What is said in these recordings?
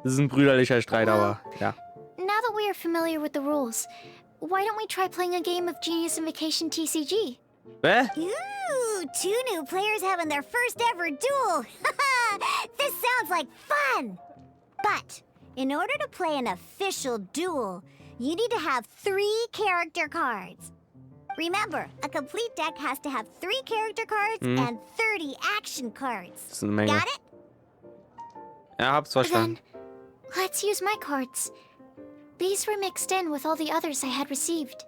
Das ist ein brüderlicher Streit, aber ja. Now that we are familiar with the rules, why don't we try playing a game of Genius Invocation TCG? Hä? Ooh, two new players having their first ever duel. This sounds like fun. But in order to play an official duel, you need to have 3 character cards. Remember, a complete deck has to have 3 character cards and 30 action cards. Das ist eine Menge. Got it? Ja, hab's verstanden. Then, let's use my cards. These were mixed in with all the others I had received.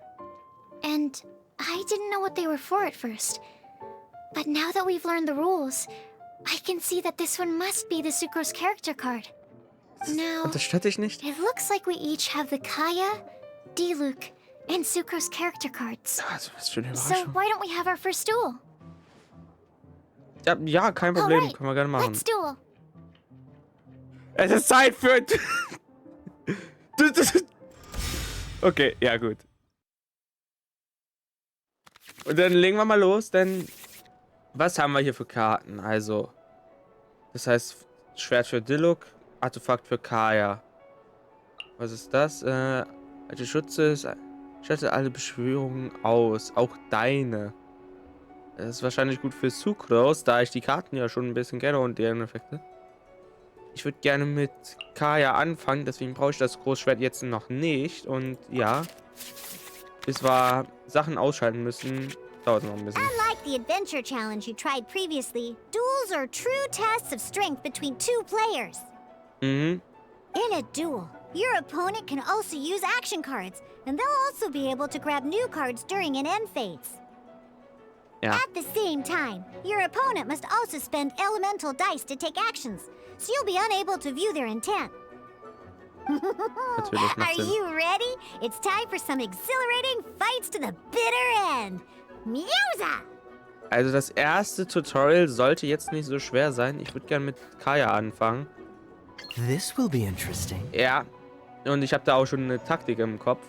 And I didn't know what they were for at first. But now that we've learned the rules, I can see that this one must be the Sucrose character card. Now, Und das stört dich nicht? it looks like we each have the Kaya, Diluc, and Sucrose character cards. Also, was für eine So Überraschung. why don't we have our first duel? Ja, kein Problem. Alright, Können wir gerne machen. let's duel. Es ist Zeit für... Okay, ja gut. Und dann legen wir mal los, denn... Was haben wir hier für Karten? Also... Das heißt, Schwert für Diluc, Artefakt für Kaya. Was ist das? Alte Schutze, schalte alle Beschwörungen aus. Auch deine. Das ist wahrscheinlich gut für Sucrose, da ich die Karten ja schon ein bisschen kenne und deren Effekte. Ich würde gerne mit Kaya anfangen, deswegen brauche ich das Großschwert jetzt noch nicht. Und ja, bis wir Sachen ausschalten müssen, dauert noch ein bisschen. Unlike the adventure challenge you tried previously, duels are true tests of strength between 2 players. Mhm. In a duel, your opponent can also use action cards, and they'll also be able to grab new cards during an end phase. Ja. At the same time, your opponent must also spend elemental dice to take actions, so you'll be unable to view their intent. Natürlich, macht Are Sinn. you ready? It's time for some exhilarating fights to the bitter end. Musa! Also das erste Tutorial sollte jetzt nicht so schwer sein. Ich würde gerne mit Kaya anfangen. This will be interesting. Ja. Und ich habe da auch schon eine Taktik im Kopf.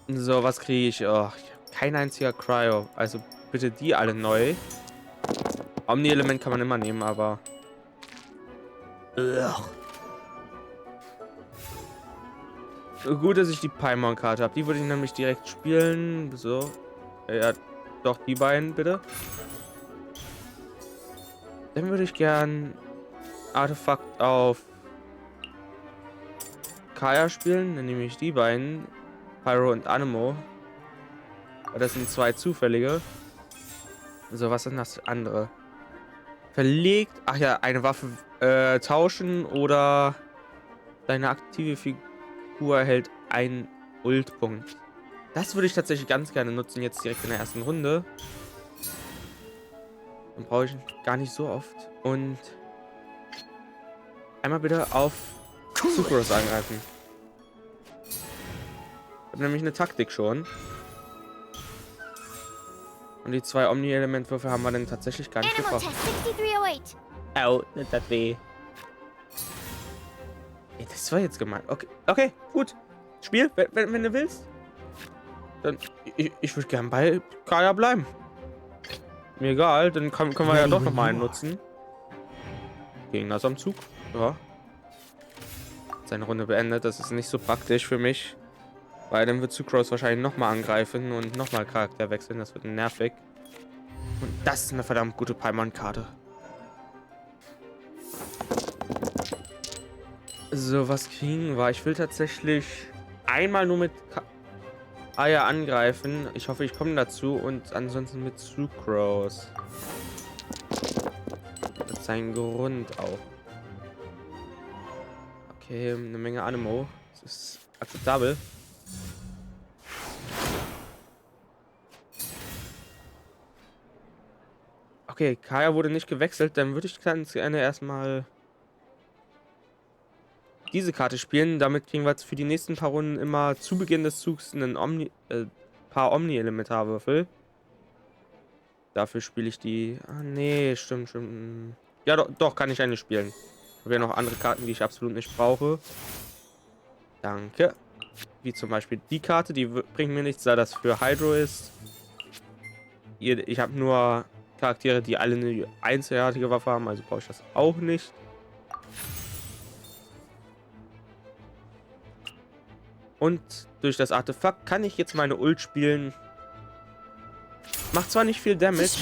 So, was kriege ich? Oh, ich hab kein einziger Cryo. Also bitte die alle neu. Omni-Element kann man immer nehmen, aber... Ugh. Gut, dass ich die Paimon-Karte habe. Die würde ich nämlich direkt spielen. So. Ja, doch, die beiden, bitte. Dann würde ich gern Artefakt auf Kaya spielen. Dann nehme ich die beiden. Pyro und Anemo. Das sind 2 zufällige. So, was sind das andere? Verlegt. Ach ja, eine Waffe tauschen oder deine aktive Figur erhält einen Ult-Punkt. Das würde ich tatsächlich ganz gerne nutzen, jetzt direkt in der ersten Runde. Dann brauche ich gar nicht so oft. Und einmal bitte auf Sucrose angreifen. Ich habe nämlich eine Taktik schon. Und die 2 Omni-Element-Würfe haben wir dann tatsächlich gar nicht Animal gebraucht. Test 6308. Au, das tat weh. Ey, das war jetzt gemein. Okay, gut. Spiel, wenn du willst. Dann, ich würde gern bei Kaya bleiben. Mir egal, dann können wir ja doch nochmal einen nutzen. Gegner ist am Zug. Ja. Seine Runde beendet. Das ist nicht so praktisch für mich. Weil dann wird Sucrose wahrscheinlich nochmal angreifen und nochmal Charakter wechseln. Das wird nervig. Und das ist eine verdammt gute Paimon-Karte. So, was kriegen wir? Ich will tatsächlich einmal nur mit Kaya angreifen. Ich hoffe, ich komme dazu. Und ansonsten mit Sucrose. Das ist sein Grund auch. Okay, eine Menge Anemo. Das ist akzeptabel. Okay, Kaya wurde nicht gewechselt. Dann würde ich ganz gerne erstmal diese Karte spielen. Damit kriegen wir jetzt für die nächsten paar Runden immer zu Beginn des Zugs einen paar Omni-Elementarwürfel. Dafür spiele ich die... Ah, nee, stimmt. Ja, doch, kann ich eigentlich spielen. Ich habe ja noch andere Karten, die ich absolut nicht brauche. Danke. Wie zum Beispiel die Karte, die bringt mir nichts, da das für Hydro ist. Ich habe nur Charaktere, die alle eine einzigartige Waffe haben, also brauche ich das auch nicht. Und durch das Artefakt kann ich jetzt meine Ult spielen. Macht zwar nicht viel Damage,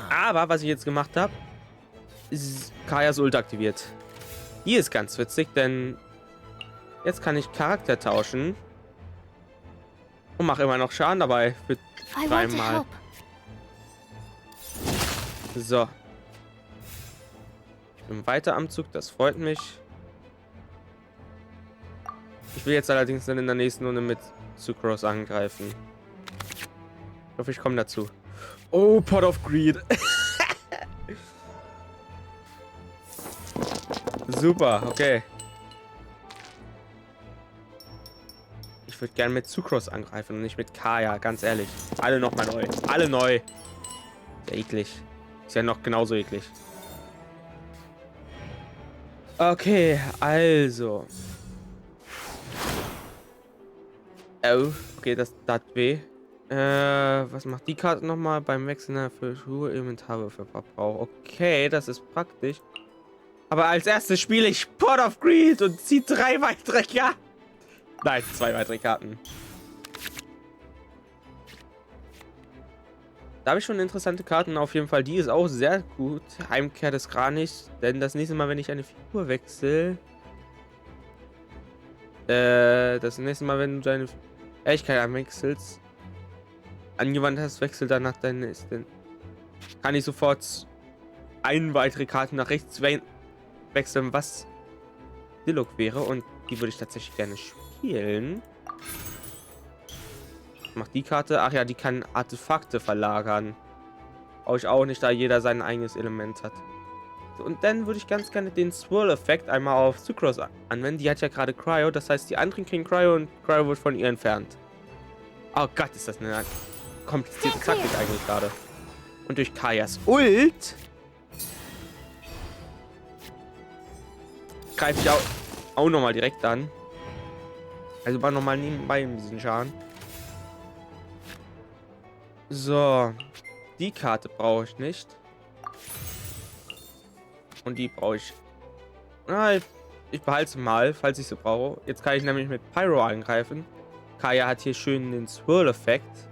aber was ich jetzt gemacht habe, ist Kayas Ult aktiviert. Die ist ganz witzig, denn jetzt kann ich Charakter tauschen und mache immer noch Schaden dabei für 3 Mal. So. Ich bin weiter am Zug, das freut mich. Ich will jetzt allerdings dann in der nächsten Runde mit Sucrose angreifen. Ich hoffe, ich komme dazu. Oh, Pot of Greed. Super, okay. Ich würde gerne mit Sucrose angreifen und nicht mit Kaya, ganz ehrlich. Alle nochmal neu. Alle neu. Sehr eklig. Ist ja noch genauso eklig. Okay, also. Oh, okay, das tat weh. Was macht die Karte nochmal? Beim Wechseln für Schuhe, Inventar für Verbrauch. Okay, das ist praktisch. Aber als erstes spiele ich Pot of Greed und ziehe 3 weitere Karten. Nein, 2 weitere Karten. Da habe ich schon interessante Karten. Auf jeden Fall, die ist auch sehr gut. Heimkehr des Kranichs. Denn das nächste Mal, wenn ich eine Figur wechsle. Das nächste Mal, wenn du deine Fähigkeit anwechselst, angewandt hast, wechselt danach deine. Kann ich sofort eine weitere Karte nach rechts wechseln, was Diluc wäre. Und die würde ich tatsächlich gerne spielen. Macht die Karte. Ach ja, die kann Artefakte verlagern. Brauche ich auch nicht, da jeder sein eigenes Element hat. So, und dann würde ich ganz gerne den Swirl-Effekt einmal auf Sucrose anwenden. Die hat ja gerade Cryo, das heißt, die anderen kriegen Cryo und Cryo wird von ihr entfernt. Oh Gott, ist das eine komplizierte Taktik eigentlich gerade. Und durch Kayas Ult greife ich auch nochmal direkt an. Also war nochmal nebenbei ein bisschen Schaden. So. Die Karte brauche ich nicht. Und die brauche ich. Na, ich behalte sie mal, falls ich sie brauche. Jetzt kann ich nämlich mit Pyro angreifen. Kaya hat hier schön den Swirl-Effekt.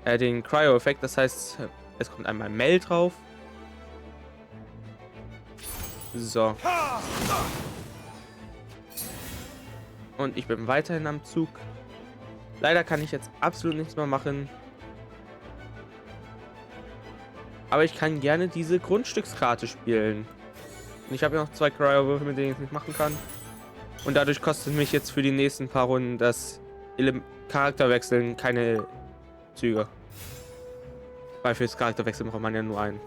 Den Cryo-Effekt. Das heißt, es kommt einmal Mel drauf. So. Und ich bin weiterhin am Zug. Leider kann ich jetzt absolut nichts mehr machen. Aber ich kann gerne diese Grundstückskarte spielen. Und ich habe ja noch 2 Cryo-Würfel, mit denen ich nicht machen kann. Und dadurch kostet mich jetzt für die nächsten paar Runden das Charakterwechseln keine Züge. Weil fürs Charakterwechseln braucht man ja nur einen.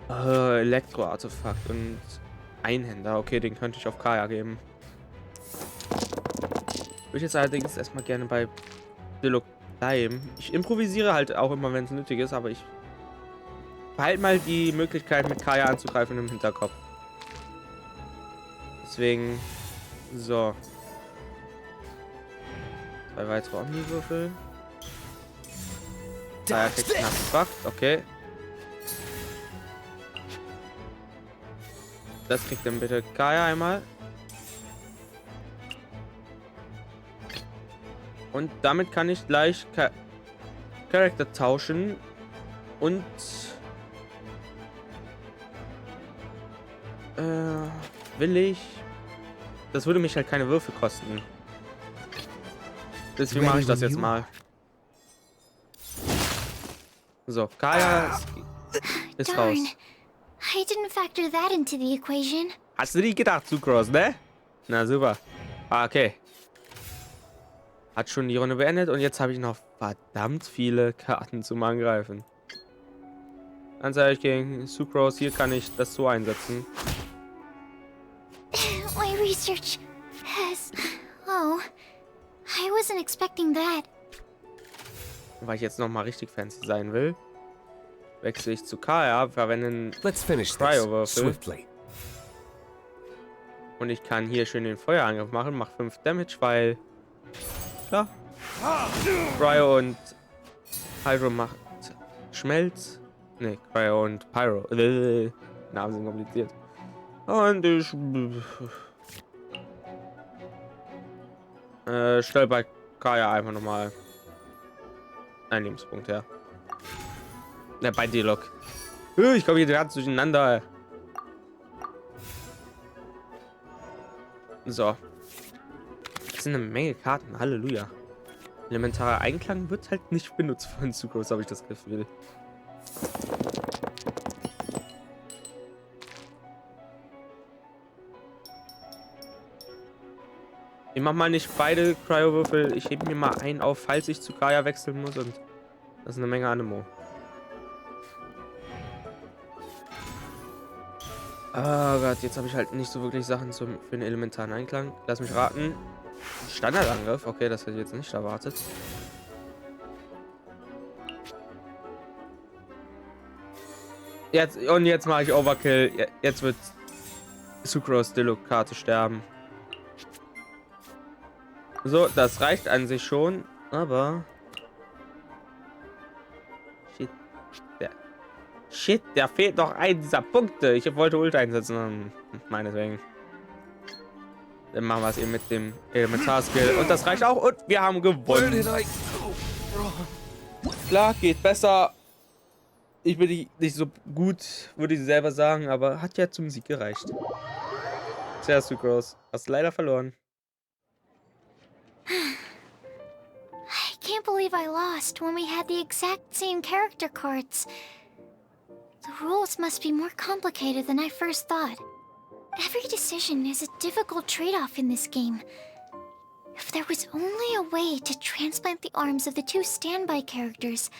Elektro-Artefakt und Einhänder. Okay, den könnte ich auf Kaya geben. Würde ich jetzt allerdings erstmal gerne bei Diluc bleiben. Ich improvisiere halt auch immer, wenn es nötig ist, aber ich behalte mal die Möglichkeit, mit Kaya anzugreifen im Hinterkopf. Deswegen, so. 2 weitere Omni-Würfel. Kaya kriegt einen Artefakt, okay. Das kriegt dann bitte Kaya einmal. Und damit kann ich gleich Charakter tauschen. Und will ich. Das würde mich halt keine Würfel kosten. Deswegen mache ich das jetzt mal. So, Kaya ist raus. I didn't factor that into the equation. Hast du nicht gedacht, Sucrose, ne? Na super. Okay. Hat schon die Runde beendet und jetzt habe ich noch verdammt viele Karten zum Angreifen. Ganz ehrlich, gegen Sucrose hier kann ich das so einsetzen. My research has... Oh, I wasn't expecting that. Weil ich jetzt noch mal richtig fancy sein will, wechsle ich zu Kaya, verwende einen Cryo-Würfel. Und ich kann hier schön den Feuerangriff machen, mache 5 Damage, weil... Klar. Cryo und Pyro macht Schmelz. Ne, Cryo und Pyro. Namen sind kompliziert. Und ich stell bei Kaya einfach nochmal einen Lebenspunkt her. Ne, bei D-Lock. Ich komme hier gerade durcheinander. So. Das sind eine Menge Karten. Halleluja. Elementarer Einklang wird halt nicht benutzt von Sucrose, habe ich das Gefühl. Ich mach mal nicht beide Cryo-Würfel. Ich hebe mir mal einen auf, falls ich zu Kaya wechseln muss. Und das ist eine Menge Anemo. Oh Gott, jetzt habe ich halt nicht so wirklich Sachen für einen elementaren Einklang. Lass mich raten. Standardangriff. Okay, das hätte ich jetzt nicht erwartet. Jetzt mache ich Overkill. Jetzt wird Sucrose Diluc-Karte sterben. So, das reicht an sich schon, aber... Shit, der fehlt noch ein dieser Punkte. Ich wollte Ult einsetzen, meinetwegen. Dann machen wir es eben mit dem Elementar-Skill. Und das reicht auch. Und wir haben gewonnen. Klar, geht besser. Ich bin nicht so gut, würde ich selber sagen, aber hat ja zum Sieg gereicht. Sehr Sucrose. Hast leider verloren. I can't believe I lost when we had the exact same character cards. The rules must be more complicated than I first thought. Every decision is a difficult trade-off in this game. If there was only a way to transplant the arms of the two standby characters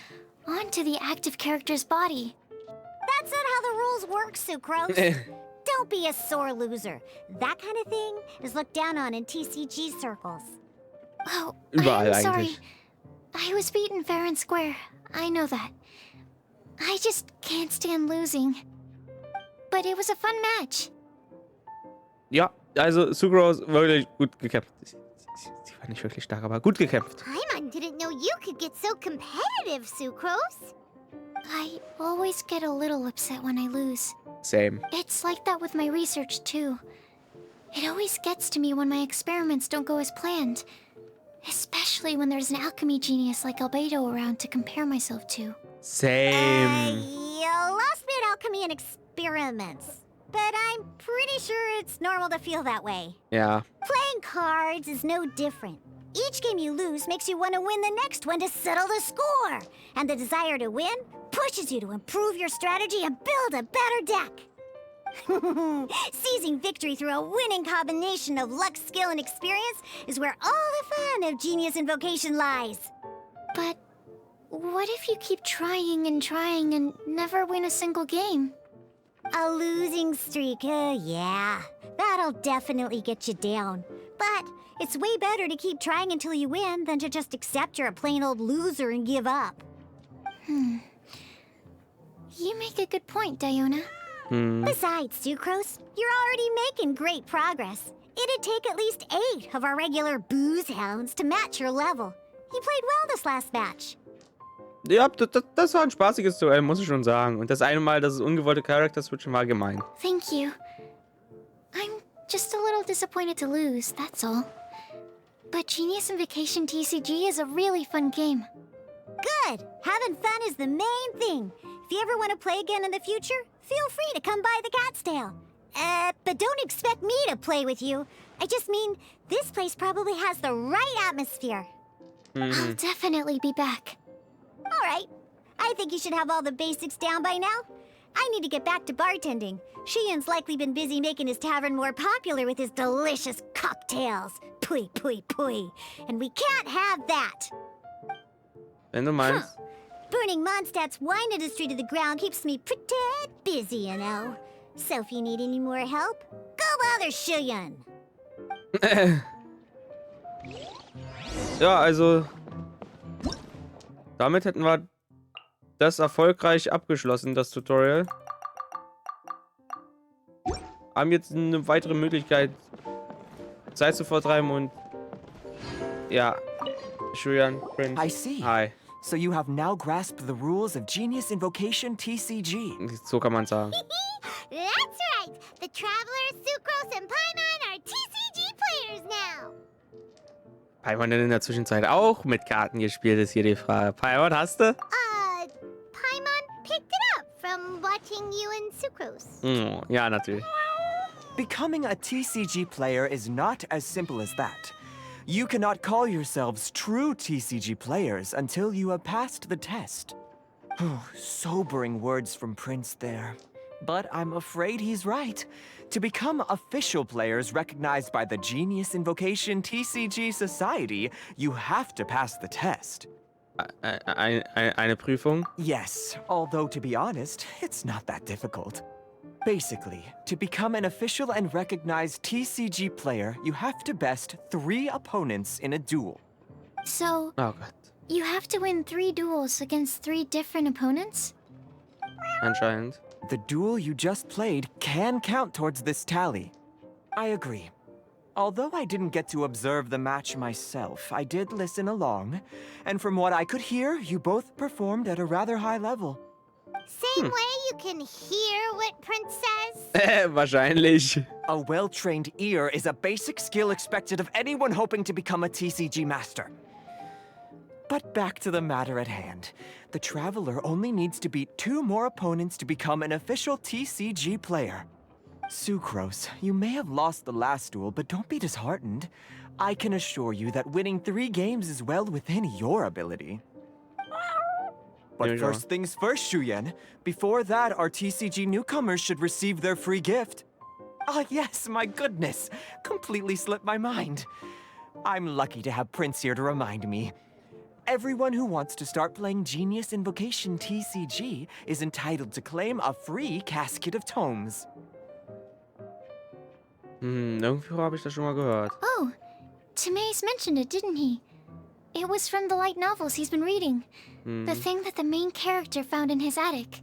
onto the active character's body. That's not how the rules work, Sucrose. Don't be a sore loser. That kind of thing is looked down on in TCG circles. Oh, Überall I'm sorry. eigentlich. I was beaten fair and square. I know that. I just can't stand losing. But it was a fun match. Ja, also Sucrose wirklich gut gekämpft. Sie war nicht wirklich stark, aber gut gekämpft. Paimon didn't know you could get so competitive, Sucrose. I always get a little upset when I lose. Same. It's like that with my research, too. It always gets to me when my experiments don't go as planned. Especially when there's an alchemy genius like Albedo around to compare myself to. Same. You lost me at alchemy and experiments. But I'm pretty sure it's normal to feel that way. Ja. Playing cards is no different. Each game you lose makes you want to win the next one to settle the score. And the desire to win pushes you to improve your strategy and build a better deck. Seizing victory through a winning combination of luck, skill, and experience is where all the fun of Genius Invocation lies. But what if you keep trying and never win a single game? A losing streak, yeah. That'll definitely get you down. But it's way better to keep trying until you win than to just accept you're a plain old loser and give up. You make a good point, Diona. Besides, Sucrose, you're already making great progress. It'd take at least 8 of our regular booze hounds to match your level. You played well this last match. Ja, das war ein spaßiges Duell, muss ich schon sagen. Und das eine Mal, dass es ungewollte Charakter switchen war, gemein. Thank you. I'm just a little disappointed to lose, that's all. But Genius Invocation TCG is a really fun game. Good! Having fun is the main thing. If you ever want to play again in the future, feel free to come by the Cat's Tail. But don't expect me to play with you. I just mean, this place probably has the right atmosphere. I'll definitely be back. All right. I think you should have all the basics down by now. I need to get back to bartending. Shian's likely been busy making his tavern more popular with his delicious cocktails. Pui, pui, pui. And we can't have that. Wenn du meinst. Burning Mondstadt's wine industry to the ground keeps me pretty busy, you know. So if you need any more help, go bother Shian. Ja, also damit hätten wir das erfolgreich abgeschlossen, das Tutorial. Haben jetzt eine weitere Möglichkeit, Zeit zu vertreiben und ja, Julian, Prince. I see. Hi. So you have now grasped the rules of Genius Invocation TCG. So kann man sagen. That's right! The Traveler, Sucrose, and Paimon are TCG players now! Paimon in der Zwischenzeit auch mit Karten gespielt, ist hier die Frage. Paimon, hast du? Paimon picked it up from watching you and Sucrose. Ja, natürlich. Becoming a TCG player is not as simple as that. You cannot call yourselves true TCG players until you have passed the test. Sobering words from Prince there. But I'm afraid he's right. To become official players recognized by the Genius Invocation TCG Society, you have to pass the test. Eine Prüfung? Yes, although to be honest, it's not that difficult. Basically, to become an official and recognized TCG player, you have to best 3 opponents in a duel. So, Oh Gott. you have to win 3 duels against 3 different opponents? Anscheinend. The duel you just played can count towards this tally. I agree. Although I didn't get to observe the match myself, I did listen along, and from what I could hear, you both performed at a rather high level. Same way you can hear what Prince says? Wahrscheinlich. A well-trained ear is a basic skill expected of anyone hoping to become a TCG master. But back to the matter at hand. The Traveler only needs to beat 2 more opponents to become an official TCG player. Sucrose, you may have lost the last duel, but don't be disheartened. I can assure you that winning 3 games is well within your ability. But first things first, Shuyen. Before that, our TCG newcomers should receive their free gift. Ah, yes, my goodness. Completely slipped my mind. I'm lucky to have Prince here to remind me. Everyone who wants to start playing Genius Invocation TCG is entitled to claim a free casket of tomes. Irgendwo habe ich das schon mal gehört. Oh, Timaeus mentioned it, didn't he? It was from the light novels he's been reading. The thing that the main character found in his attic.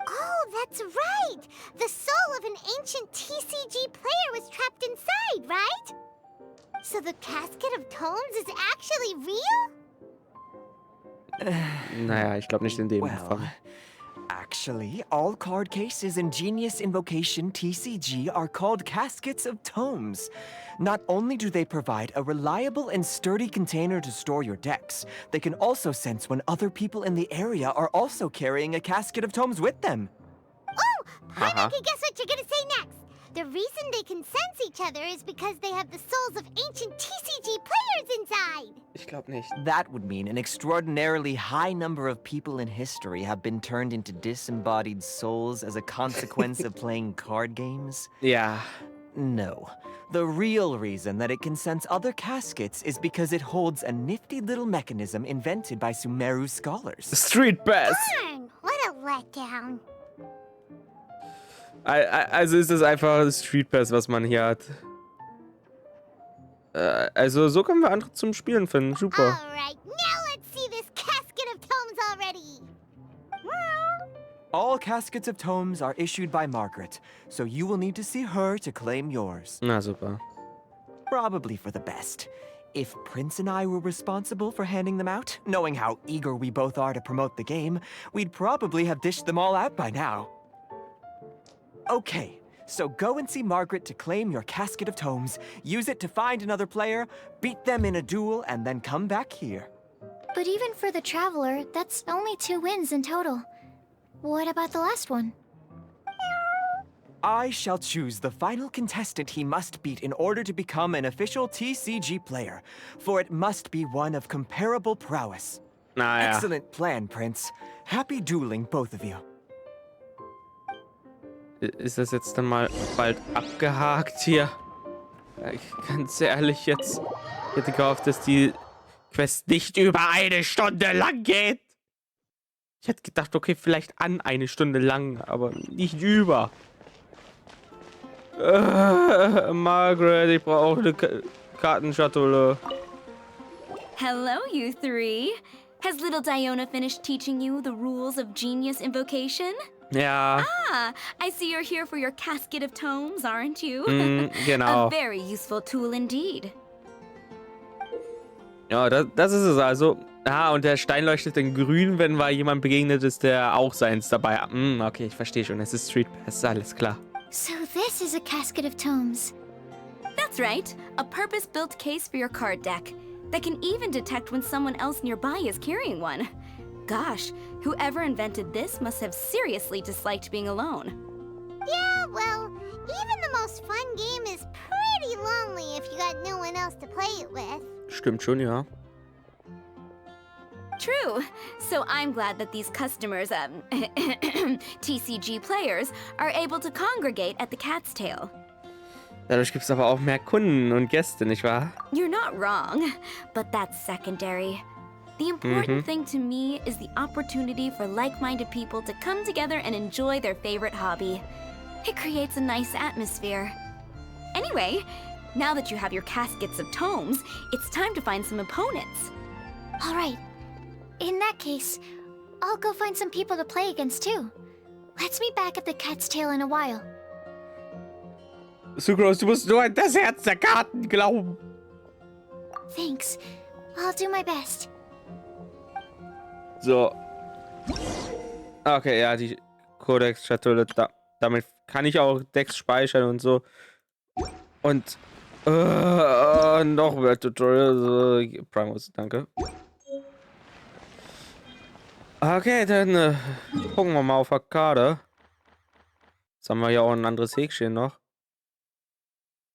Oh, that's right! The soul of an ancient TCG player was trapped inside, right? So the casket of tomes is actually real? Naja, ich glaube nicht in dem Well, Umfang. actually, all card cases in Genius Invocation TCG are called caskets of tomes. Not only do they provide a reliable and sturdy container to store your decks, they can also sense when other people in the area are also carrying a casket of tomes with them. Oh, Paimon can guess what you're gonna say next. The reason they can sense each other is because they have the souls of ancient TCG players inside. Ich glaube nicht. That would mean an extraordinarily high number of people in history have been turned into disembodied souls as a consequence of playing card games. Ja. No. The real reason that it can sense other caskets is because it holds a nifty little mechanism invented by Sumeru scholars. Street Pass. Darn, what a letdown. Also ist das einfach das Street Pass, was man hier hat. Also so können wir andere zum Spielen finden. Super. Alright, now let's see this casket of tomes already. All caskets of tomes are issued by Margaret, so you will need to see her to claim yours. Na super. Probably for the best. If Prince and I were responsible for handing them out, knowing how eager we both are to promote the game, we'd probably have dished them all out by now. Okay, so go and see Margaret to claim your casket of tomes, use it to find another player, beat them in a duel, and then come back here. But even for the Traveler, that's only 2 wins in total. What about the last one? I shall choose the final contestant he must beat in order to become an official TCG player, for it must be one of comparable prowess. Naja. Excellent plan, Prince. Happy dueling, both of you. Ist das jetzt dann mal bald abgehakt hier? Ganz ehrlich jetzt. Ich hätte gehofft, dass die Quest nicht über 1 Stunde lang geht. Ich hätte gedacht, okay, vielleicht an 1 Stunde lang, aber nicht über. Margaret, ich brauche auch eine Kartenschatulle. Hello, you 3. Has little Diona finished teaching you the rules of Genius Invocation? Ja. Ah, I see you're here for your casket of tomes, aren't you? Genau. A very useful tool indeed. Ja, das ist es also. Ah, und der Stein leuchtet in grün, wenn mal jemand begegnet ist, der auch seins dabei hat. Okay, ich verstehe schon. Es ist Street Pass, alles klar. So this is a casket of tomes. That's right. A purpose-built case for your card deck that can even detect when someone else nearby is carrying one. Gosh, whoever invented this must have seriously disliked being alone. Yeah, well, even the most fun game is pretty lonely if you got no one else to play it with. Stimmt schon, ja. True. So I'm glad that these customers, TCG players, are able to congregate at the Cat's Tail. Dadurch gibt es aber auch mehr Kunden und Gäste, nicht wahr? You're not wrong, but that's secondary. The important thing to me is the opportunity for like-minded people to come together and enjoy their favorite hobby. It creates a nice atmosphere. Anyway, now that you have your caskets of tomes, it's time to find some opponents. All right. In that case, I'll go find some people to play against too. Let's meet back at the Cat's Tail in a while. Sucrose, du musst nur an das Herz der Karten glauben. Thanks. I'll do my best. So. Okay, ja, die Codex-Schatulle. Damit kann ich auch Decks speichern und so. Und noch mehr Tutorials. Primus, danke. Okay, dann gucken wir mal auf der Karte. Jetzt haben wir ja auch ein anderes Häkchen noch.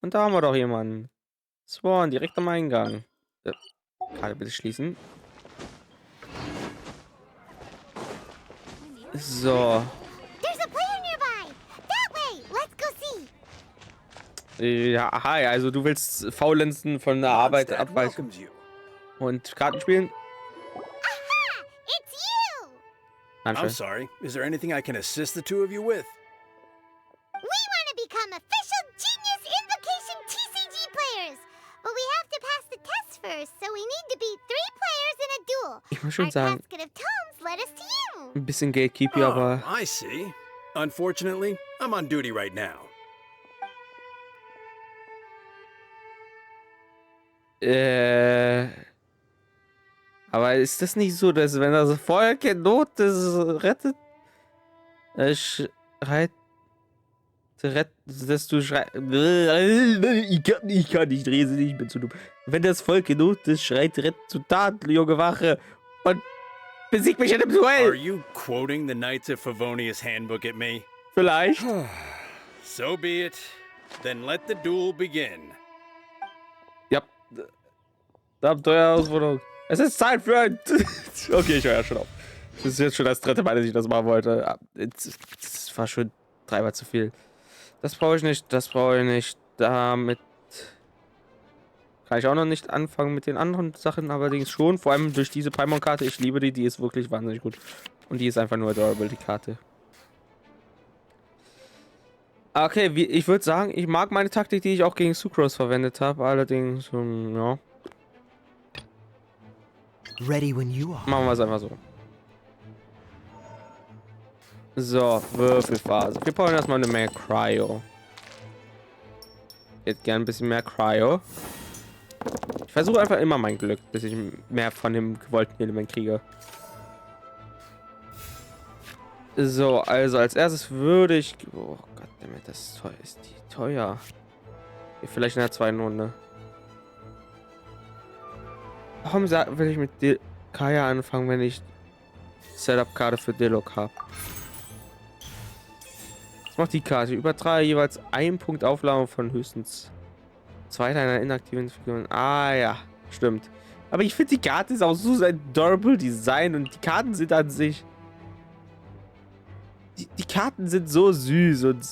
Und da haben wir doch jemanden. Swan, direkt am Eingang. Karte bitte schließen. So. There's a player nearby. That way. Let's go see. Ja, hi, also du willst faulenzen von der Arbeit abweichen und Karten spielen? Aha! It's you! Danke. I'm sorry. Is there anything I can assist the two of you with? We want to become official Genius Invocation TCG players. But we have to pass the test first, so we need to beat 3 players in a duel. Ich muss schon Our sagen, casket of tomes led us to you. ein bisschen Gatekeepy, aber I see. Unfortunately, I'm on duty right now. aber ist das nicht so, dass wenn das Volk in Not das rettet, dass du schreit, ich kann nicht lesen, ich bin zu dumm. Wenn das Volk in Not ist, schreit, rett zu Taten, junge Wache, und besieg mich in einem Are Duell. you quoting the Knights of Favonius handbook at me? Vielleicht. So be it. Then let the duel begin. Ja. Abenteuerausforderung. Es ist Zeit für ein... Okay, ich höre ja schon auf. Das ist jetzt schon das 3. Mal, dass ich das machen wollte. Das war schon 3-mal zu viel. Das brauche ich nicht, das brauche ich nicht. Damit kann ich auch noch nicht anfangen mit den anderen Sachen, allerdings schon. Vor allem durch diese Paimon-Karte. Ich liebe die ist wirklich wahnsinnig gut. Und die ist einfach nur adorable, die Karte. Okay, ich würde sagen, ich mag meine Taktik, die ich auch gegen Sucrose verwendet habe. Allerdings, ja. Ready when you are. Machen wir es einfach so. So, Würfelphase. Wir brauchen erstmal eine Menge Cryo. Ich hätte gern ein bisschen mehr Cryo. Ich versuche einfach immer mein Glück, bis ich mehr von dem gewollten Element kriege. So, also als erstes würde ich... Oh Gott, das ist teuer. Ist die teuer? Vielleicht in der 2. Runde. Warum will ich mit Kaya anfangen, wenn ich Setup-Karte für Dialog habe? Was macht die Karte? Über 3 jeweils 1 Punkt Aufladung von höchstens 2 einer inaktiven Figuren. Ah ja, stimmt. Aber ich finde die Karte ist auch so ein adorable Design und die Karten sind an sich... Die Karten sind so süß und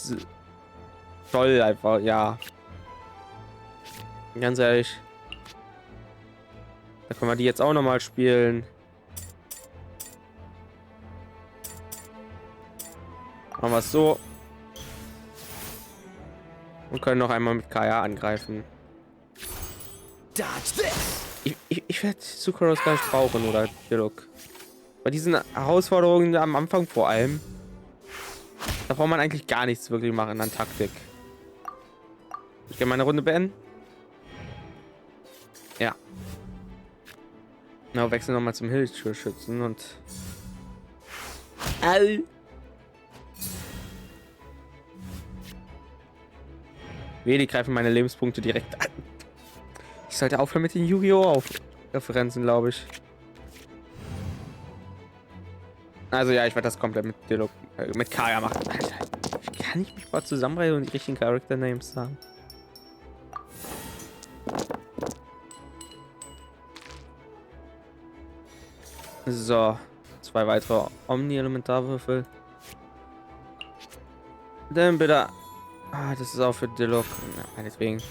toll einfach, ja. Ganz ehrlich. Da können wir die jetzt auch noch mal spielen. Machen wir es so. Und können noch einmal mit Kaya angreifen. Ich werde Sucrose gar nicht brauchen oder Dialog. Bei diesen Herausforderungen am Anfang vor allem. Da braucht man eigentlich gar nichts wirklich machen an Taktik. Ich kann meine Runde beenden. Ja. Na, wechseln nochmal zum Hilfsschützen und... Au! Die greifen meine Lebenspunkte direkt an. Ich sollte aufhören mit den Yu-Gi-Oh! Referenzen, glaube ich. Also ja, ich werde das komplett mit Kaya machen. Alter, kann ich mich mal zusammenreihen und die richtigen Character Names sagen? So, 2 weitere Omni-Elementarwürfel. Dann bitte. Ah, das ist auch für Diluc. Ja, meinetwegen.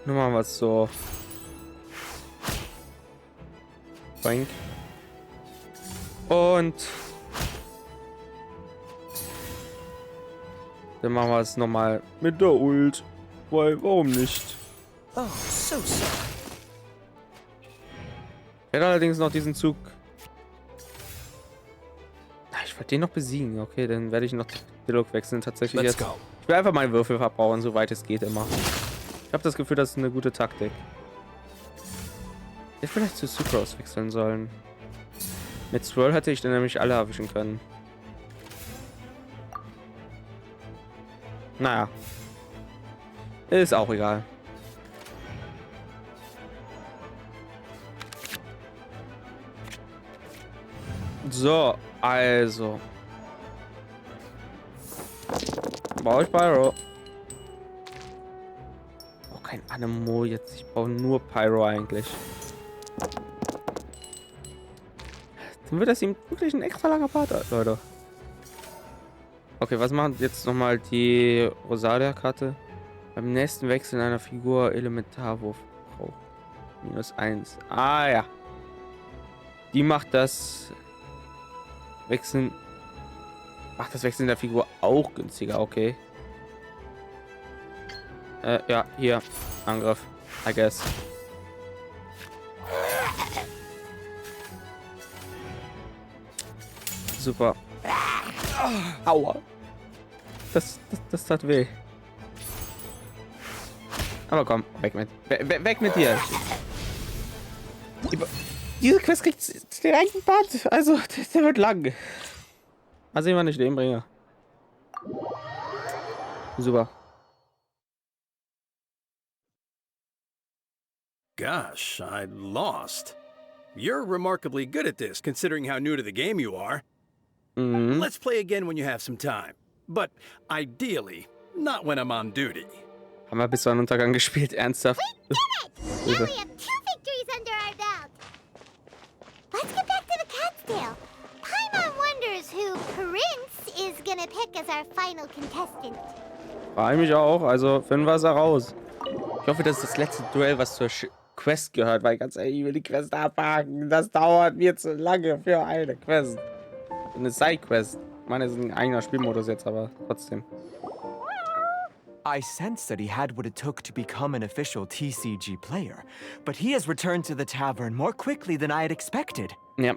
Nur mal was so. Boink. Und dann machen wir es nochmal mit der Ult. Weil, warum nicht? Oh, so sorry. Ich werde allerdings noch diesen Zug. Ich wollte den noch besiegen. Okay, dann werde ich noch Diluc wechseln. Tatsächlich jetzt. Ich will einfach meine Würfel verbrauchen, soweit es geht immer. Ich habe das Gefühl, das ist eine gute Taktik. Ich hätte vielleicht zu Sucrose wechseln sollen. Mit Swirl hätte ich dann nämlich alle erwischen können. Naja. Ist auch egal. So, also. Brauche ich Pyro. Oh, kein Anemo jetzt. Ich brauche nur Pyro eigentlich. Dann wird das ihm wirklich ein extra langer Part, Leute. Okay, was machen jetzt nochmal die Rosalia-Karte? Beim nächsten Wechsel einer Figur Elementarwurf braucht -1. Ah ja. Die macht das Wechseln. Macht das Wechseln der Figur auch günstiger, okay. Ja, hier. Angriff. I guess. Super. Aua. Das tat weh. Aber komm, weg mit dir. Diese Quest kriegt den eigenen Part. Also, der wird lang. Mal sehen, wann ich den bringe. Super. Gosh, I lost. You're remarkably good at this, considering how new to the game you are. Let's play again when you have some time. But ideally, not when I'm on duty. Haben wir bis zum Untergang gespielt, ernsthaft? Now we have 2 victories under our belt. Let's get back to the Cat's Paimon wonders who Prince is gonna pick as our final contestant. Frage mich auch, also finden wir es heraus. Ich hoffe, das ist das letzte Duell, was zur Quest gehört, weil ganz ehrlich, ich will die Quest abhaken. Das dauert mir zu lange für eine Quest. Eine Side-Quest. Ich meine, es ist ein eigener Spielmodus jetzt, aber trotzdem. I sensed that he had what it took to become an official TCG player, but he has returned to the tavern more quickly than I had expected. Ja.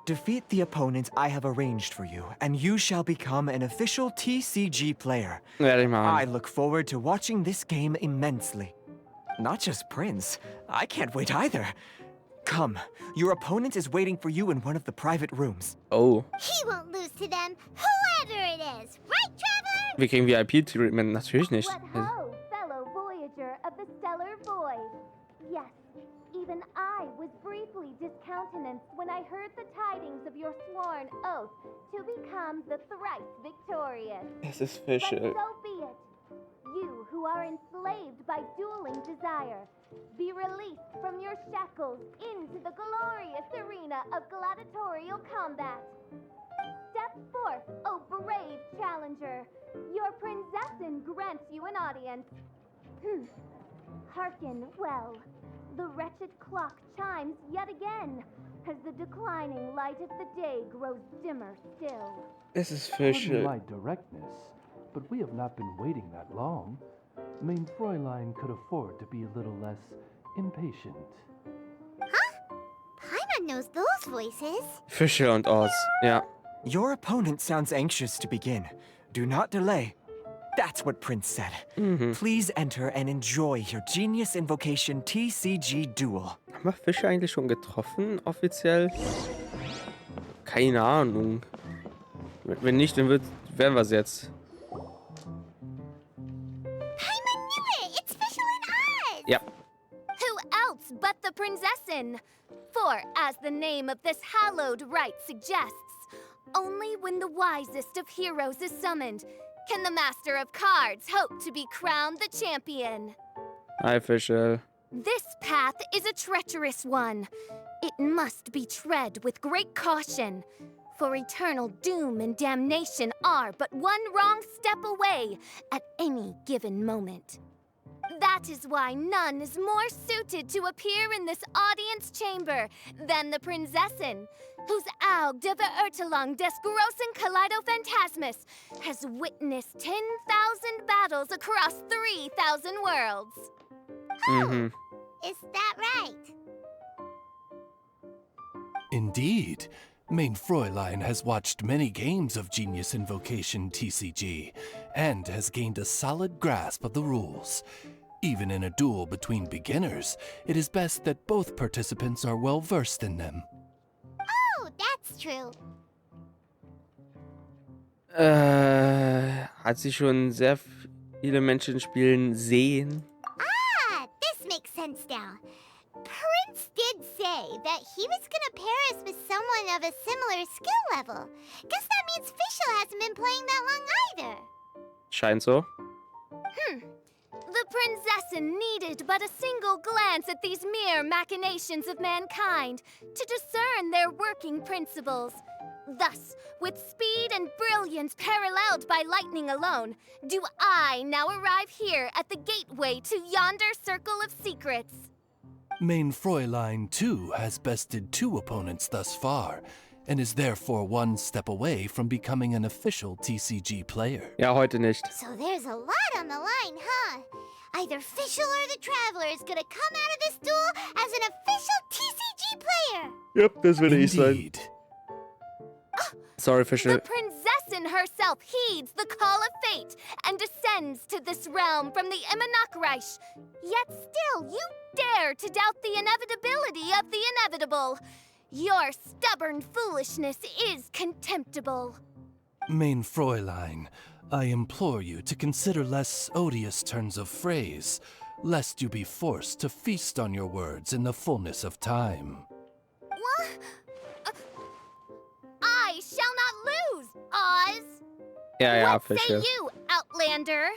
Defeat the opponent I have arranged for you, and you shall become an official TCG player. Werde ich machen. I look forward to watching this game immensely. Not just Prince. I can't wait either. Come, your opponent is waiting for you in one of the private rooms. Oh. He won't lose to them, whoever it is. Right, Trevor? Wir kriegen VIP-Treatment. Natürlich nicht. What ho, fellow voyager of the stellar void. Yes, even I was briefly discountenanced when I heard the tidings of your sworn oath to become the thrice victorious. Es ist But Fische. so be it. You who are enslaved by dueling desire, be released from your shackles into the glorious arena of gladiatorial combat. Step forth, O brave challenger. Your princessin grants you an audience. Hearken well. The wretched clock chimes yet again, as the declining light of the day grows dimmer still. Es ist Pardon Fische. my directness, but we have not been waiting that long. Mein Fräulein could afford to be a little less impatient. Paimon knows those voices. Fische und Oz. Ja. Your opponent sounds anxious to begin. Do not delay. That's what Prince said. Please enter and enjoy your Genius Invocation TCG Duel. Haben wir Fische eigentlich schon getroffen, offiziell? Keine Ahnung. Wenn nicht, dann werden wir es jetzt. It's Fischl and Oz! Ja. Who else but the Prinzessin? For, as the name of this hallowed rite suggests, only when the wisest of heroes is summoned can the Master of Cards hope to be crowned the champion. Hi, Fische. This path is a treacherous one. It must be tread with great caution, for eternal doom and damnation are but one wrong step away at any given moment. That is why none is more suited to appear in this audience chamber than the Prinzessin, whose Aug de Beurtelang des großen Kaleido-Phantasmus has witnessed 10,000 battles across 3,000 worlds. Is that right? Indeed. Mein Fräulein has watched many games of Genius Invocation TCG and has gained a solid grasp of the rules. Even in a duel between beginners, it is best that both participants are well versed in them. Oh, that's true. Hat sie schon sehr viele Menschen spielen sehen? Ah, this makes sense now. Prince did say that he was gonna pair us with someone of a similar skill level. Guess that means Fischl hasn't been playing that long either. Scheint so. The Prinzessin needed but a single glance at these mere machinations of mankind to discern their working principles. Thus, with speed and brilliance paralleled by lightning alone, do I now arrive here at the gateway to yonder circle of secrets. Mein Fräulein, too, has bested 2 opponents thus far, and is therefore one step away from becoming an official TCG player. Ja, heute nicht. So there's a lot on the line, huh? Either Fischl or the Traveler is gonna come out of this duel as an official TCG player. Yep, das würde ich sein. Indeed. Sorry, The Fische. Prinzessin herself heeds the call of fate and descends to this realm from the Immanakreich. Yet still, you dare to doubt the inevitability of the inevitable. Your stubborn foolishness is contemptible. Mein Fräulein, I implore you to consider less odious turns of phrase, lest you be forced to feast on your words in the fullness of time. I shall not lose, Oz. Ja, What say Fische. you, Outlander?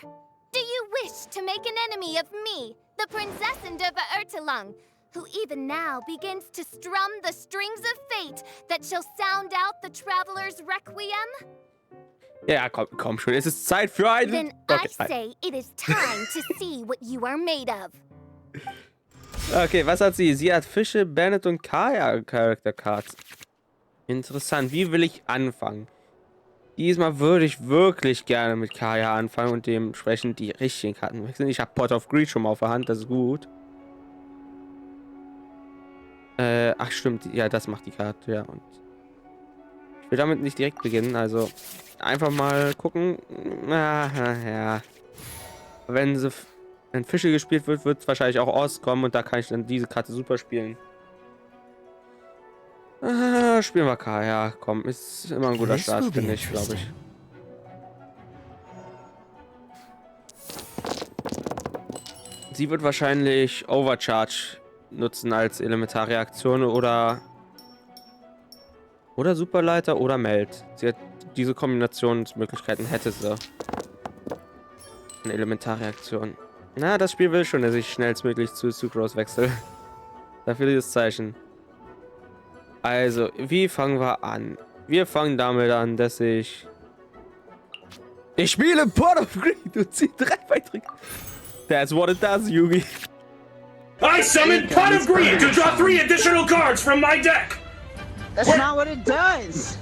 Do you wish to make an enemy of me, the Prinzessin de Beurtelang, who even now begins to strum the strings of fate that shall sound out the Traveler's Requiem? Ja, komm schon. Es ist Zeit für einen... Then I Okay, nein. say it is time to see what you are made of. Okay, was hat sie? Sie hat Fische, Bennett und Kaya Character Cards. Interessant. Wie will ich anfangen? Diesmal würde ich wirklich gerne mit Kaya anfangen und dementsprechend die richtigen Karten wechseln. Ich habe Pot of Greed schon mal auf der Hand, das ist gut. Ach stimmt, ja, das macht die Karte, ja. Und ich will damit nicht direkt beginnen, also einfach mal gucken. Ja. Wenn Fische gespielt wird, wird es wahrscheinlich auch Oz kommen und da kann ich dann diese Karte super spielen. Spielen wir K, ja, komm, ist immer ein guter Start, finde ich, glaube ich. Sie wird wahrscheinlich Overcharge nutzen als Elementarreaktion oder Superleiter oder Meld. Sie hat diese Kombinationsmöglichkeiten, hätte sie. Eine Elementarreaktion. Na, das Spiel will schon, dass ich schnellstmöglich zu Sucrose wechsle. Dafür dieses Zeichen. Also, wie fangen wir an? Wir fangen damit an, dass ich spiele Pot of Greed und ziehe 3 weitere. That's what it does, Yugi. I summoned Pot of Greed to draw 3 additional cards from my deck! That's not what it does.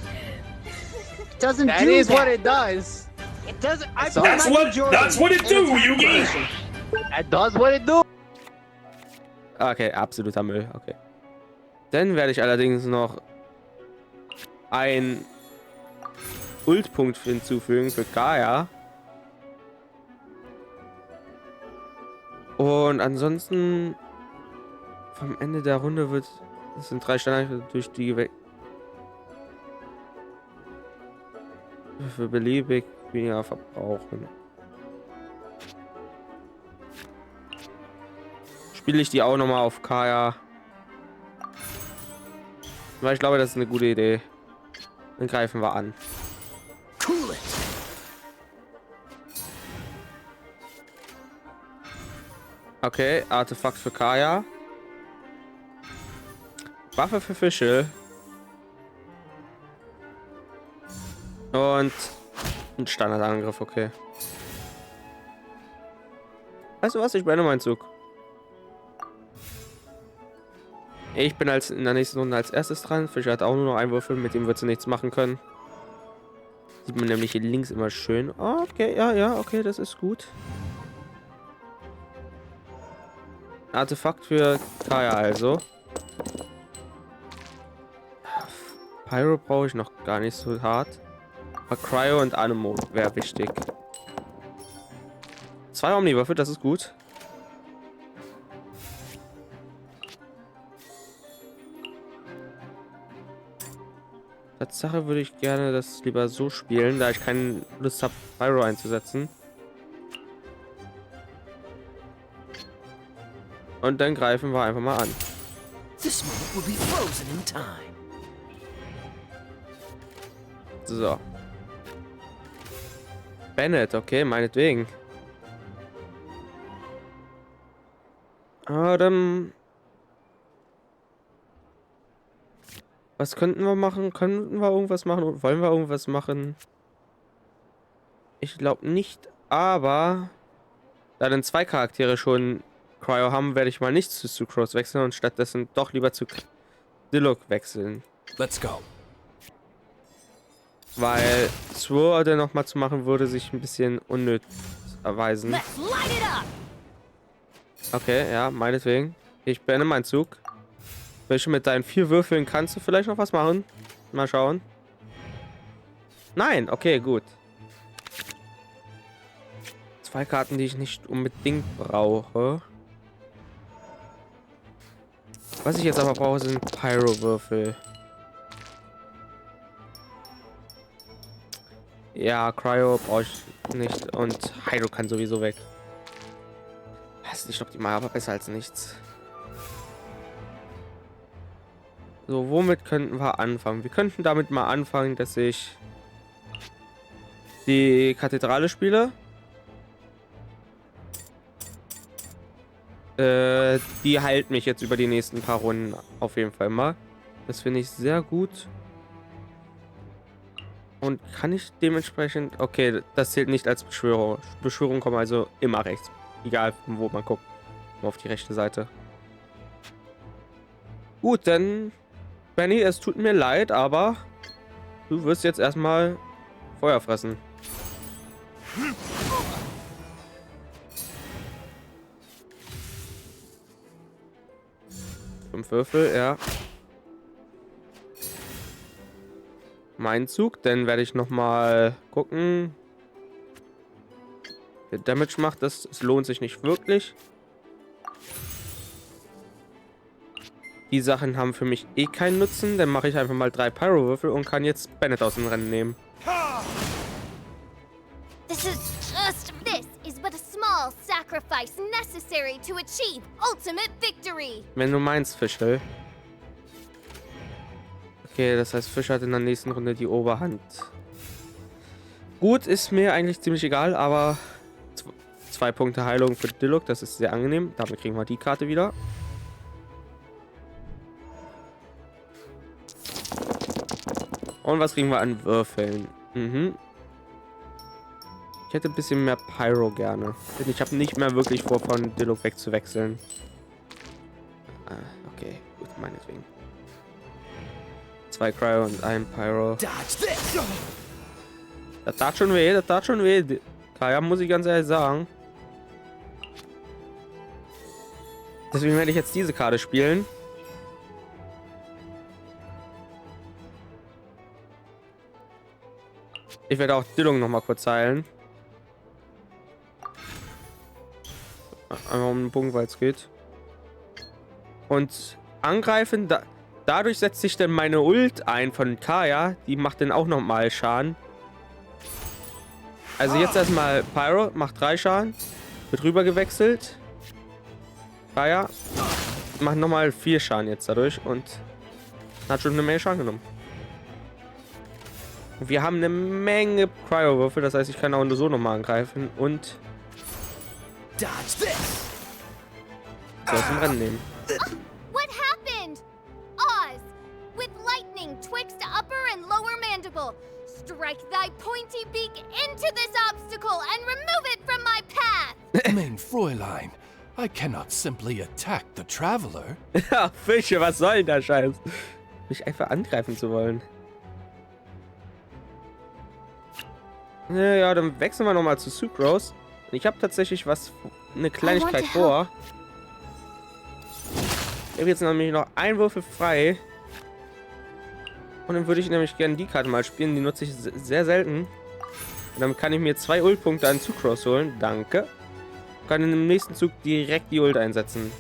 It doesn't That do is that. what it does. It doesn't. I That's what it do, Yugi! That does what it do. Okay, absoluter Müll, okay. Dann werde ich allerdings noch ein Ult-Punkt hinzufügen für Kaya. Und ansonsten vom Ende der Runde wird es sind 3 Standard durch die für beliebig weniger verbrauchen. Spiele ich die auch noch mal auf Kaya. Weil ich glaube, das ist eine gute Idee. Dann greifen wir an. Cool it. Okay, Artefakt für Kaya. Waffe für Fische. Und ein Standardangriff, okay. Weißt du was? Ich beende meinen Zug. Ich bin in der nächsten Runde als erstes dran. Fischer hat auch nur noch einen Würfel, mit dem wird sie nichts machen können. Sieht man nämlich hier links immer schön. Okay, ja, okay, das ist gut. Artefakt für Kaya also. Pyro brauche ich noch gar nicht so hart. Aber Cryo und Anemo wäre wichtig. 2 Omniwürfel, das ist gut. Tatsache würde ich gerne das lieber so spielen, da ich keine Lust habe, Pyro einzusetzen. Und dann greifen wir einfach mal an. This moment will be frozen in time. So. Bennett, okay, meinetwegen. Dann... Was könnten wir machen? Könnten wir irgendwas machen? Wollen wir irgendwas machen? Ich glaube nicht, aber... Da dann 2 Charaktere schon Cryo haben, werde ich mal nicht zu Sucrose wechseln und stattdessen doch lieber zu Diluc wechseln. Let's go. Weil Sword noch mal zu machen, würde sich ein bisschen unnötig erweisen. Okay, ja, meinetwegen. Ich beende meinen Zug. Welche mit deinen 4 Würfeln kannst du vielleicht noch was machen? Mal schauen. Nein, okay, gut. 2 Karten, die ich nicht unbedingt brauche. Was ich jetzt aber brauche, sind Pyro-Würfel. Ja, Cryo brauche ich nicht und Hydro kann sowieso weg. Das ist nicht optimal, aber besser als nichts. So, womit könnten wir anfangen? Wir könnten damit mal anfangen, dass ich die Kathedrale spiele. Die heilt mich jetzt über die nächsten paar Runden auf jeden Fall mal. Das finde ich sehr gut. Und kann ich dementsprechend... Okay, das zählt nicht als Beschwörung. Beschwörung kommen also immer rechts. Egal, von wo man guckt. Nur auf die rechte Seite. Gut, dann... Benny, es tut mir leid, aber... Du wirst jetzt erstmal Feuer fressen. Fünf Würfel, ja. Mein Zug, dann werde ich noch mal gucken. Der Damage macht das, es lohnt sich nicht wirklich. Die Sachen haben für mich eh keinen Nutzen, dann mache ich einfach mal 3 Pyro-Würfel und kann jetzt Bennett aus dem Rennen nehmen. This is but a small sacrifice necessary to achieve ultimate victory. Wenn du meinst, Fischl. Okay, das heißt, Fisch hat in der nächsten Runde die Oberhand. Gut, ist mir eigentlich ziemlich egal, aber 2 Punkte Heilung für Diluc, das ist sehr angenehm. Damit kriegen wir die Karte wieder. Und was kriegen wir an Würfeln? Ich hätte ein bisschen mehr Pyro gerne. Denn ich habe nicht mehr wirklich vor, von Diluc wegzuwechseln. Okay, gut, meinetwegen. 2 Cryo und 1 Pyro. Das tat schon weh, das tat schon weh. Kaya, muss ich ganz ehrlich sagen. Deswegen werde ich jetzt diese Karte spielen. Ich werde auch Dillung noch mal kurz heilen. Einmal um den Punkt, weil es geht. Und angreifen, dadurch setzt sich dann meine Ult ein von Kaya. Die macht dann auch noch mal Schaden. Also jetzt erstmal Pyro, macht 3 Schaden. Wird rüber gewechselt. Kaya macht noch mal 4 Schaden jetzt dadurch und hat schon eine Menge Schaden genommen. Wir haben eine Menge Cryo-Würfel, das heißt, ich kann auch nur so nochmal angreifen und so aus dem Rennen nehmen. What happened? Oz, with lightning twixt upper and lower mandible, strike thy pointy beak into this obstacle and remove it from my path. Mein Fräulein, I cannot simply attack the traveler. Ja, Fische, was soll denn der Scheiß? Mich einfach angreifen zu wollen. Ja, dann wechseln wir nochmal zu Sucrose. Ich habe tatsächlich eine Kleinigkeit vor. Ich habe jetzt nämlich noch einen Würfel frei. Und dann würde ich nämlich gerne die Karte mal spielen. Die nutze ich sehr selten. Und dann kann ich mir 2 Ult-Punkte an Sucrose holen. Danke. Kann in dem nächsten Zug direkt die Ult einsetzen.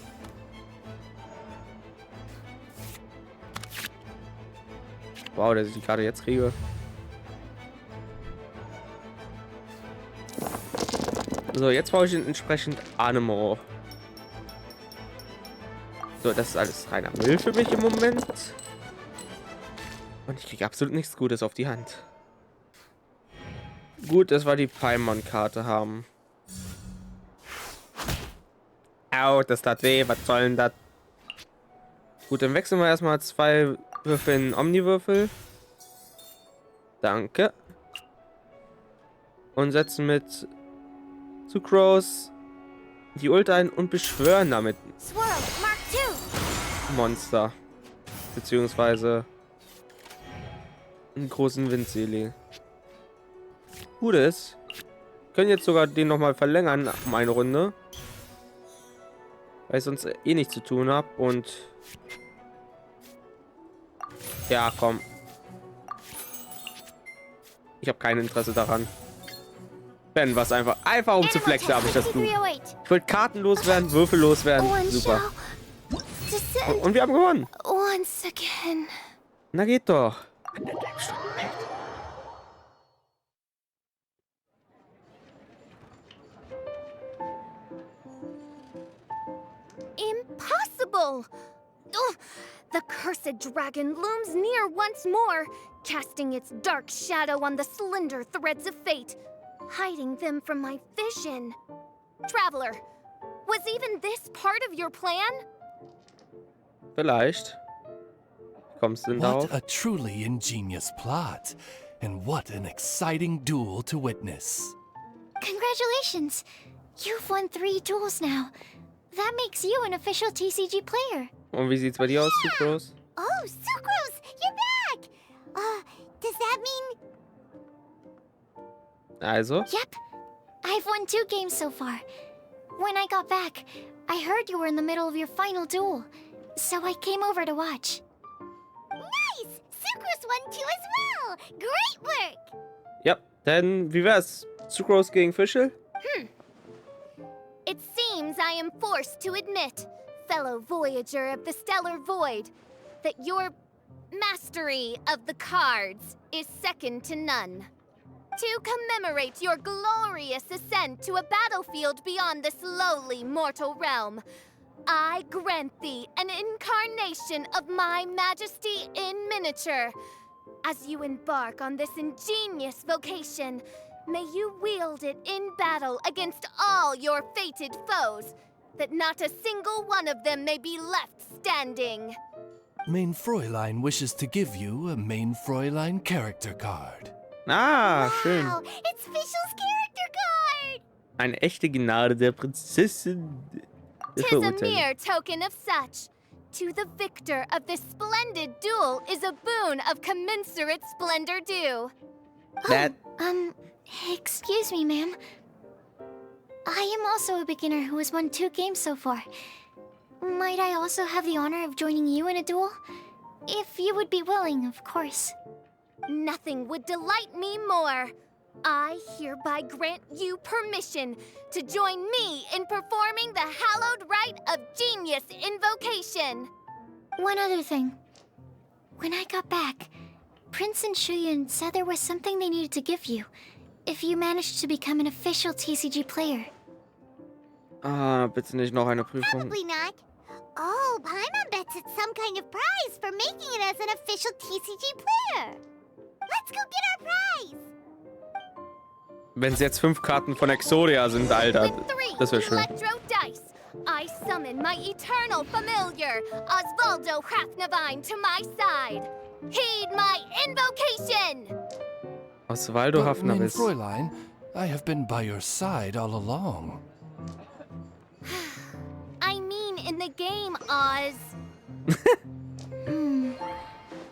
Wow, dass ich die Karte jetzt kriege. So, jetzt brauche ich entsprechend Anemo. So, das ist alles reiner Müll für mich im Moment. Und ich kriege absolut nichts Gutes auf die Hand. Gut, dass wir die Paimon-Karte haben. Au, das tat weh. Was soll denn das? Gut, dann wechseln wir erstmal 2 Würfel in Omni-Würfel. Danke. Und setzen mit Sucrose die Ult ein und beschwören damit Monster. Beziehungsweise einen großen Windseli. Gut ist. Können jetzt sogar den noch mal verlängern um eine Runde. Weil ich sonst eh nichts zu tun habe. Und ja, komm. Ich habe kein Interesse daran. Wenn was einfach um zu flexen, habe ich das tun. Ich wollte Karten loswerden, Würfel loswerden. Super. Und wir haben gewonnen. Once again. Na geht doch. Impossible! Ugh, the cursed dragon looms near once more, casting its dark shadow on the slender threads of fate, hiding them from my vision. Traveler, was even this part of your plan? Vielleicht. Kommst du denn darauf? What a truly ingenious plot. And what an exciting duel to witness. Congratulations! You've won 3 duels now. That makes you an official TCG player. Und wie sieht's bei dir aus, Sucrose? Oh, Sucrose, you're back! Does that mean... Also? Yep. I've won 2 games so far. When I got back, I heard you were in the middle of your final duel. So I came over to watch. Nice! Sucrose won too as well! Great work! Ja, dann wie wär's? Sucrose gegen Fischl? It seems I am forced to admit, fellow voyager of the stellar void, that your mastery of the cards is second to none. To commemorate your glorious ascent to a battlefield beyond this lowly mortal realm, I grant thee an incarnation of my majesty in miniature. As you embark on this ingenious vocation, may you wield it in battle against all your fated foes, that not a single one of them may be left standing. Mein Fräulein wishes to give you a Mein Fräulein character card. Ah, schön. Wow, it's Fischl's character card! Eine echte Gnade der Prinzessin. Der 'Tis a Verurteilung. mere token of such. To the victor of this splendid duel is a boon of commensurate splendor due. That Excuse me, ma'am. I am also a beginner who has won 2 games so far. Might I also have the honor of joining you in a duel? If you would be willing, of course. Nothing would delight me more. I hereby grant you permission to join me in performing the hallowed rite of genius invocation. One other thing. When I got back, Prince and Shuyan said there was something they needed to give you if you managed to become an official TCG player. Ah, bitte nicht noch eine Prüfung. Probably not. Oh, Paimon bets it's some kind of prize for making it as an official TCG player. Let's go get our prize. Wenn es jetzt 5 Karten von Exodia sind, Alter, With 3 das wäre schön. electro dice, I summon my eternal familiar, Osvaldo Hrafnavine, to my side. Heed my invocation! Osvaldo But, mein Hafnerwiss. Fräulein, I have been by your side all along. I mean in the game, Oz.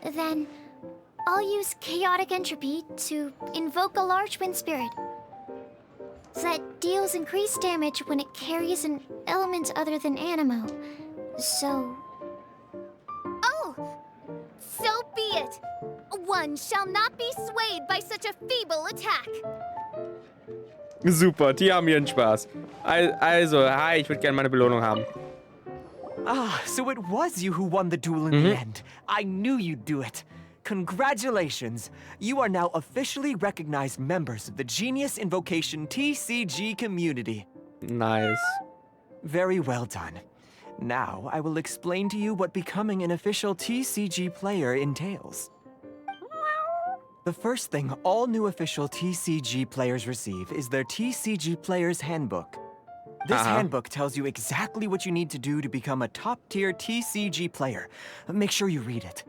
Then, I'll use Chaotic Entropy to invoke a large wind spirit. That deals increased damage when it carries an element other than Animo. So... Oh! So be it! One shall not be swayed by such a feeble attack. Super, die haben ihren Spaß. Also, hi, ich würde gerne meine Belohnung haben. Ah, so it was you who won the duel in the end. I knew you'd do it. Congratulations! You are now officially recognized members of the Genius Invocation TCG community. Nice. Very well done. Now, I will explain to you what becoming an official TCG player entails. The first thing all new official TCG players receive is their TCG Player's Handbook. This handbook tells you exactly what you need to do to become a top-tier TCG player. Make sure you read it.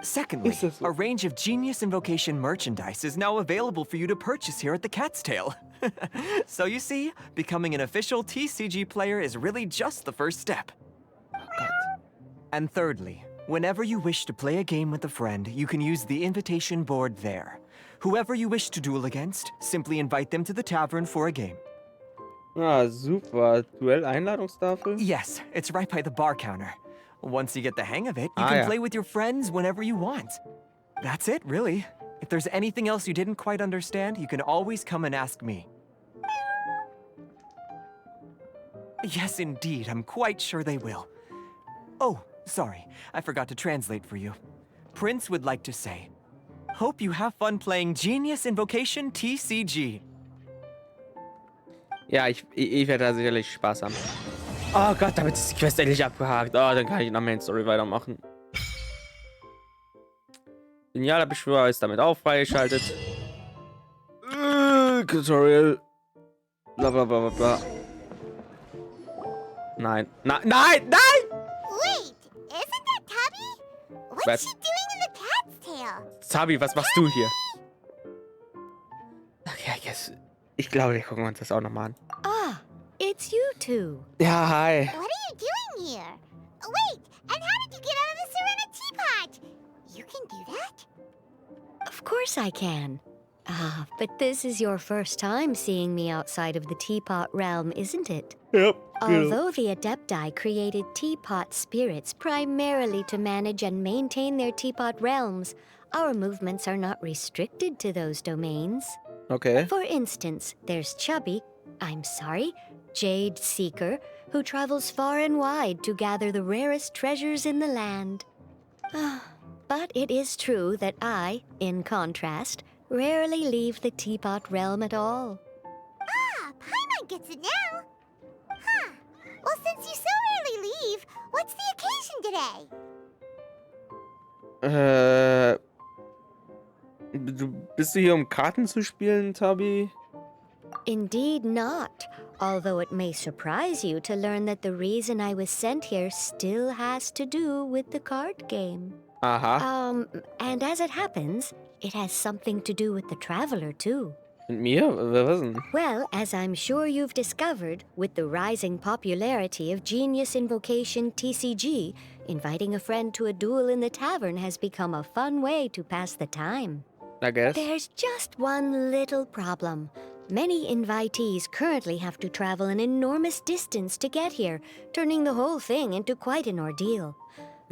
Secondly, a range of Genius Invocation merchandise is now available for you to purchase here at the Cat's Tail. So you see, becoming an official TCG player is really just the first step. And thirdly, whenever you wish to play a game with a friend, you can use the invitation board there. Whoever you wish to duel against, simply invite them to the tavern for a game. Ah, super. Duell-Einladungstafel? Yes, it's right by the bar counter. Once you get the hang of it, you can play with your friends whenever you want. That's it, really. If there's anything else you didn't quite understand, you can always come and ask me. Yes, indeed, I'm quite sure they will. Oh, sorry, I forgot to translate for you. Prince would like to say, hope you have fun playing Genius Invocation TCG. Ja, ich werde da sicherlich Spaß haben. Oh Gott, damit ist die Quest endlich abgehakt. Oh, dann kann ich nach Main Story weitermachen. Genialer Beschwörer ist damit auch freigeschaltet. Tutorial. Bla bla bla bla bla. Nein. Nein! Nein! Wait, isn't that Tubby? What's she doing in the cat's tail? Tabi, was machst du hier? Okay, ich glaube, wir gucken uns das auch nochmal an. Ah, it's you two. Ja, hi. What are you doing here? Wait, and how did you get out of the Serena teapot? You can do that? Of course I can. Ah, but this is your first time seeing me outside of the teapot realm, isn't it? Yep. Although the Adepti created teapot spirits primarily to manage and maintain their teapot realms, our movements are not restricted to those domains. Okay. For instance, there's Jade Seeker, who travels far and wide to gather the rarest treasures in the land. But it is true that I, in contrast, rarely leave the teapot realm at all. Ah, Paimon gets it now. Huh. Well, since you so rarely leave, what's the occasion today? Bist du hier, Karten zu spielen, Tabi? Indeed not, although it may surprise you to learn that the reason I was sent here still has to do with the card game. And as it happens, it has something to do with the Traveler, too. Mit mir? Was denn? Well, as I'm sure you've discovered, with the rising popularity of Genius Invocation TCG, inviting a friend to a duel in the tavern has become a fun way to pass the time. I guess. There's just one little problem. Many invitees currently have to travel an enormous distance to get here, turning the whole thing into quite an ordeal.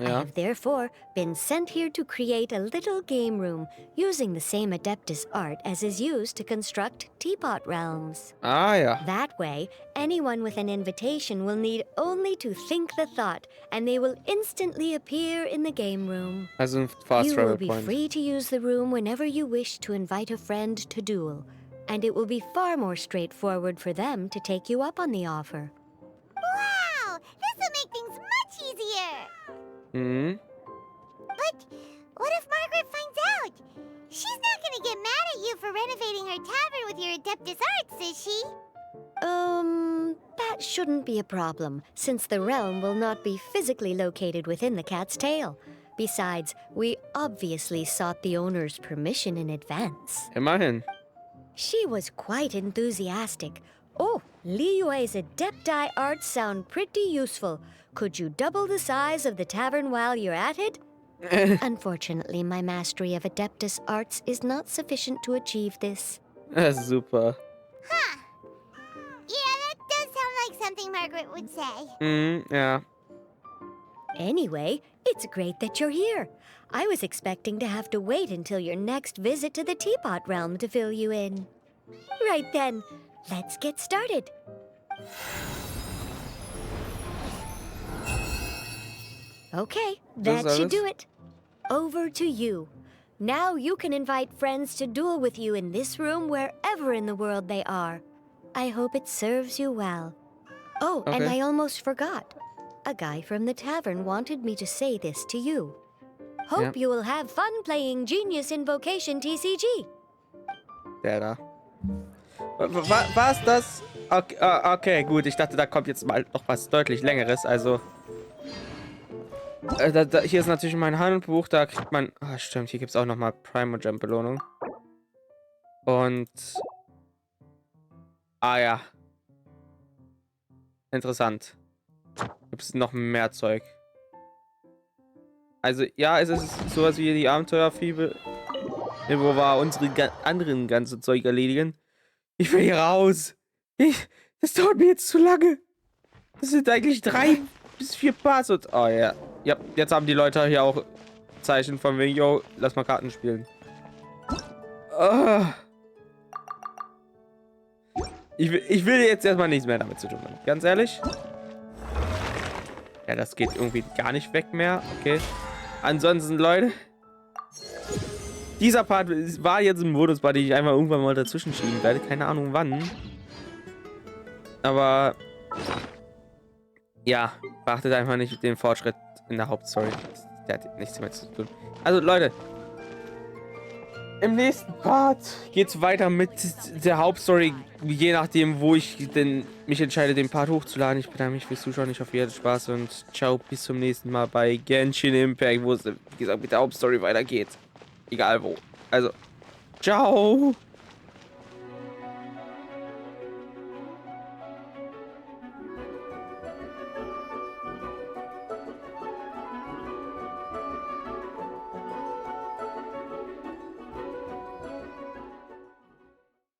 I have therefore been sent here to create a little game room using the same Adeptus art as is used to construct teapot realms. Ah, ja. That way, anyone with an invitation will need only to think the thought, and they will instantly appear in the game room. Also ein Fast You Travel will be Point. free to use the room whenever you wish to invite a friend to duel, and it will be far more straightforward for them to take you up on the offer. Wow! This will make things much easier! Mhm. But what if Margaret finds out? She's not gonna get mad at you for renovating her tavern with your Adeptus arts, is she? That shouldn't be a problem, since the realm will not be physically located within the cat's tail. Besides, we obviously sought the owner's permission in advance. Immerhin. She was quite enthusiastic. Oh, Liyue's Adepti arts sound pretty useful. Could you double the size of the tavern while you're at it? Unfortunately, my mastery of Adeptus arts is not sufficient to achieve this. Super. Huh. Yeah, that does sound like something Margaret would say. Ja. Anyway, it's great that you're here. I was expecting to have to wait until your next visit to the Teapot Realm to fill you in. Right then, let's get started. Okay, that should do it. Over to you. Now you can invite friends to duel with you in this room wherever in the world they are. I hope it serves you well. Oh, and I almost forgot. A guy from the tavern wanted me to say this to you. Hope you will have fun playing Genius Invocation TCG. Der da. War's das? Okay, okay, gut. Ich dachte, da kommt jetzt mal noch was deutlich Längeres. Also, hier ist natürlich mein Handbuch. Da kriegt man... Ah, stimmt. Hier gibt es auch nochmal Primo-Jump-Belohnung. Und... Ah, ja. Interessant. Gibt es noch mehr Zeug. Also, ja, es ist sowas wie die Abenteuerfibel, wo wir unsere anderen ganzen Zeug erledigen. Ich will hier raus. Das dauert mir jetzt zu lange. Das sind eigentlich 3 bis 4 Parts. Und, oh ja. Ja, jetzt haben die Leute hier auch Zeichen von wegen, yo, lass mal Karten spielen. Oh. Ich will jetzt erstmal nichts mehr damit zu tun haben. Ganz ehrlich. Ja, das geht irgendwie gar nicht weg mehr. Okay. Ansonsten, Leute. Dieser Part war jetzt ein Modus, bei dem ich einfach irgendwann mal dazwischen schieben werde. Keine Ahnung wann. Aber... Ja, beachtet einfach nicht den Fortschritt in der Hauptstory. Der hat nichts mehr zu tun. Also, Leute. Im nächsten Part geht's weiter mit der Hauptstory, je nachdem, wo ich denn mich entscheide, den Part hochzuladen. Ich bedanke mich fürs Zuschauen, ich hoffe, ihr hattet Spaß und ciao, bis zum nächsten Mal bei Genshin Impact, wo es, wie gesagt, mit der Hauptstory weitergeht. Egal wo. Also, ciao!